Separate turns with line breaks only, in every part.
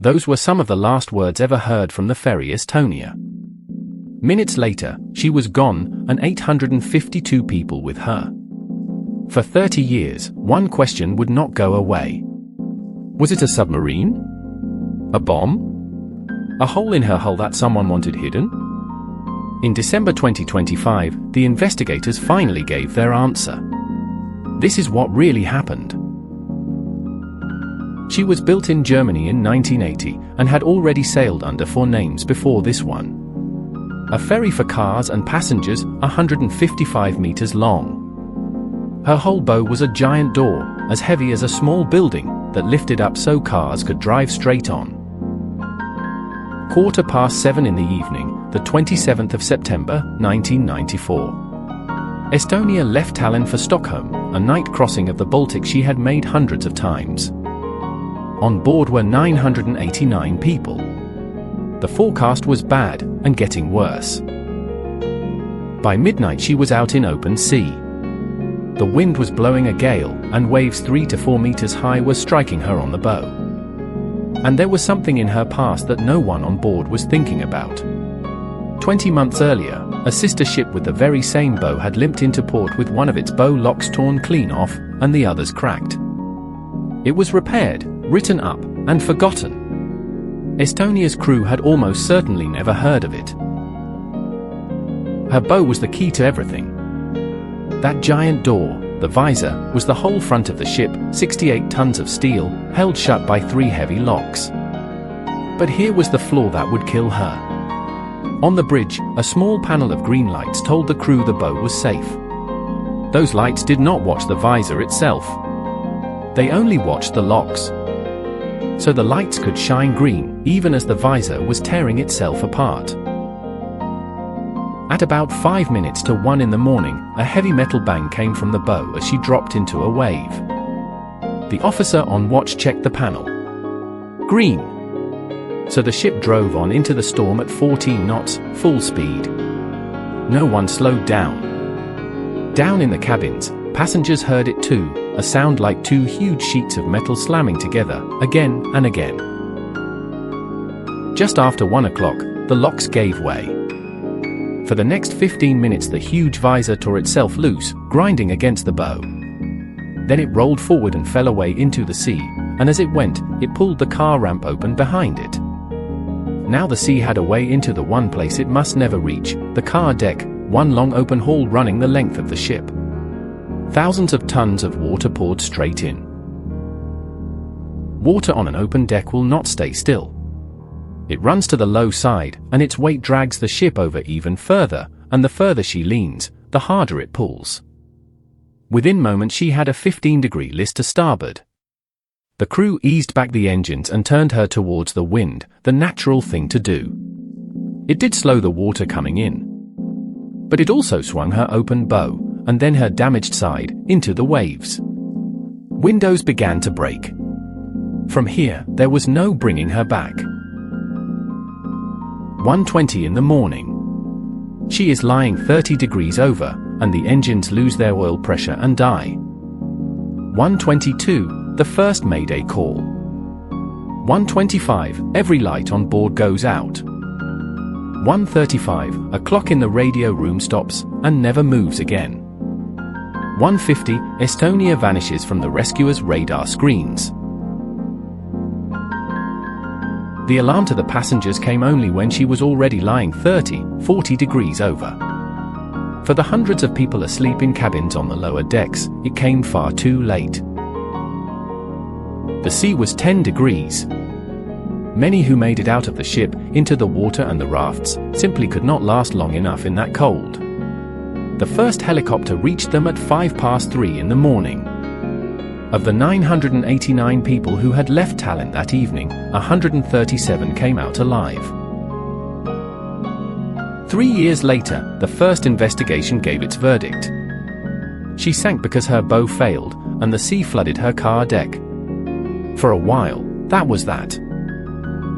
Those were some of the last words ever heard from the ferry Estonia. Minutes later, she was gone, and 852 people with her. For 30 years, one question would not go away. Was it a submarine? A bomb? A hole in her hull that someone wanted hidden? In December 2025, the investigators finally gave their answer. This is what really happened. She was built in Germany in 1980 and had already sailed under 4 names before this one. A ferry for cars and passengers, 155 meters long. Her whole bow was a giant door, as heavy as a small building, that lifted up so cars could drive straight on. 7:15 in the evening, the 27th of September, 1994. Estonia left Tallinn for Stockholm, a night crossing of the Baltic she had made hundreds of times. On board were 989 people. The forecast was bad, and getting worse. By midnight she was out in open sea. The wind was blowing a gale, and waves 3 to 4 meters high were striking her on the bow. And there was something in her past that no one on board was thinking about. 20 months earlier, a sister ship with the very same bow had limped into port with one of its bow locks torn clean off, and the others cracked. It was repaired, written up, and forgotten. Estonia's crew had almost certainly never heard of it. Her bow was the key to everything. That giant door, the visor, was the whole front of the ship, 68 tons of steel, held shut by 3 heavy locks. But here was the flaw that would kill her. On the bridge, a small panel of green lights told the crew the bow was safe. Those lights did not watch the visor itself. They only watched the locks. So the lights could shine green, even as the visor was tearing itself apart. At about 5 minutes to 1 in the morning, a heavy metal bang came from the bow as she dropped into a wave. The officer on watch checked the panel. Green. So the ship drove on into the storm at 14 knots, full speed. No one slowed down. Down in the cabins, passengers heard it too, a sound like 2 huge sheets of metal slamming together, again and again. Just after 1 o'clock, the locks gave way. For the next 15 minutes the huge visor tore itself loose, grinding against the bow. Then it rolled forward and fell away into the sea, and as it went, it pulled the car ramp open behind it. Now the sea had a way into the one place it must never reach, the car deck, one long open hall running the length of the ship. Thousands of tons of water poured straight in. Water on an open deck will not stay still. It runs to the low side, and its weight drags the ship over even further, and the further she leans, the harder it pulls. Within moments she had a 15-degree list to starboard. The crew eased back the engines and turned her towards the wind, the natural thing to do. It did slow the water coming in. But it also swung her open bow, and then her damaged side, into the waves. Windows began to break. From here, there was no bringing her back. 1:20 in the morning. She is lying 30 degrees over, and the engines lose their oil pressure and die. 1:22, the first mayday call. 1:25, every light on board goes out. 1:35, a clock in the radio room stops, and never moves again. 1:50, Estonia vanishes from the rescuers' radar screens. The alarm to the passengers came only when she was already lying 40 degrees over. For the hundreds of people asleep in cabins on the lower decks, it came far too late. The sea was 10 degrees. Many who made it out of the ship, into the water and the rafts, simply could not last long enough in that cold. The first helicopter reached them at 3:05 in the morning. Of the 989 people who had left Tallinn that evening, 137 came out alive. 3 years later, the first investigation gave its verdict. She sank because her bow failed, and the sea flooded her car deck. For a while, that was that.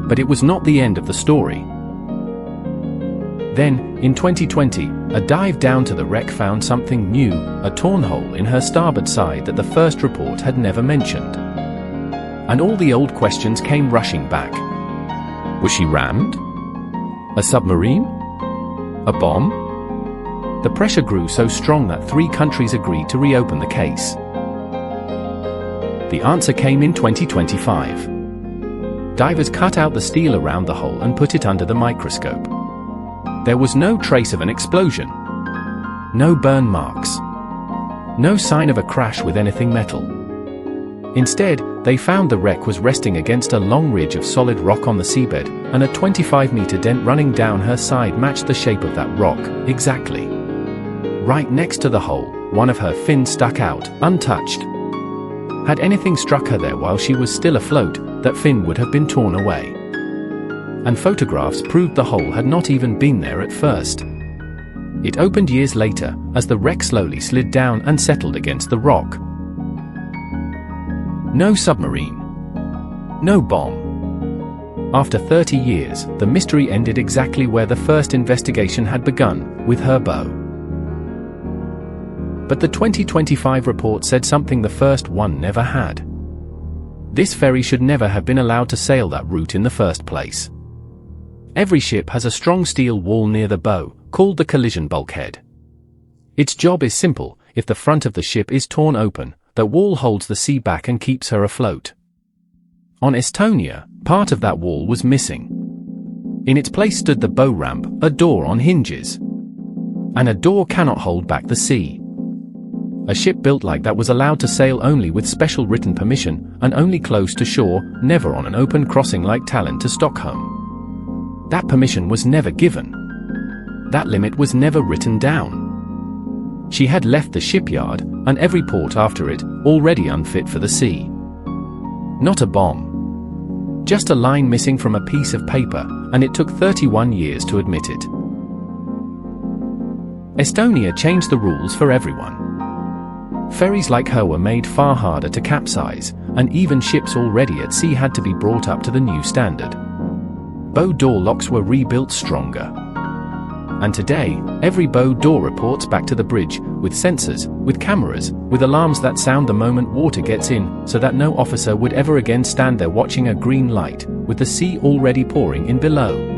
But it was not the end of the story. Then, in 2020, a dive down to the wreck found something new, a torn hole in her starboard side that the first report had never mentioned. And all the old questions came rushing back. Was she rammed? A submarine? A bomb? The pressure grew so strong that 3 countries agreed to reopen the case. The answer came in 2025. Divers cut out the steel around the hull and put it under the microscope. There was no trace of an explosion. No burn marks. No sign of a crash with anything metal. Instead, they found the wreck was resting against a long ridge of solid rock on the seabed, and a 25-meter dent running down her side matched the shape of that rock, exactly. Right next to the hull, one of her fins stuck out, untouched. Had anything struck her there while she was still afloat, that fin would have been torn away. And photographs proved the hull had not even been there at first. It opened years later, as the wreck slowly slid down and settled against the rock. No submarine. No bomb. After 30 years, the mystery ended exactly where the first investigation had begun, with her bow. But the 2025 report said something the first one never had. This ferry should never have been allowed to sail that route in the first place. Every ship has a strong steel wall near the bow, called the collision bulkhead. Its job is simple: if the front of the ship is torn open, the wall holds the sea back and keeps her afloat. On Estonia, part of that wall was missing. In its place stood the bow ramp, a door on hinges. And a door cannot hold back the sea. A ship built like that was allowed to sail only with special written permission, and only close to shore, never on an open crossing like Tallinn to Stockholm. That permission was never given. That limit was never written down. She had left the shipyard, and every port after it, already unfit for the sea. Not a bomb. Just a line missing from a piece of paper, and it took 31 years to admit it. Estonia changed the rules for everyone. Ferries like her were made far harder to capsize, and even ships already at sea had to be brought up to the new standard. Bow door locks were rebuilt stronger. And today, every bow door reports back to the bridge, with sensors, with cameras, with alarms that sound the moment water gets in, so that no officer would ever again stand there watching a green light, with the sea already pouring in below.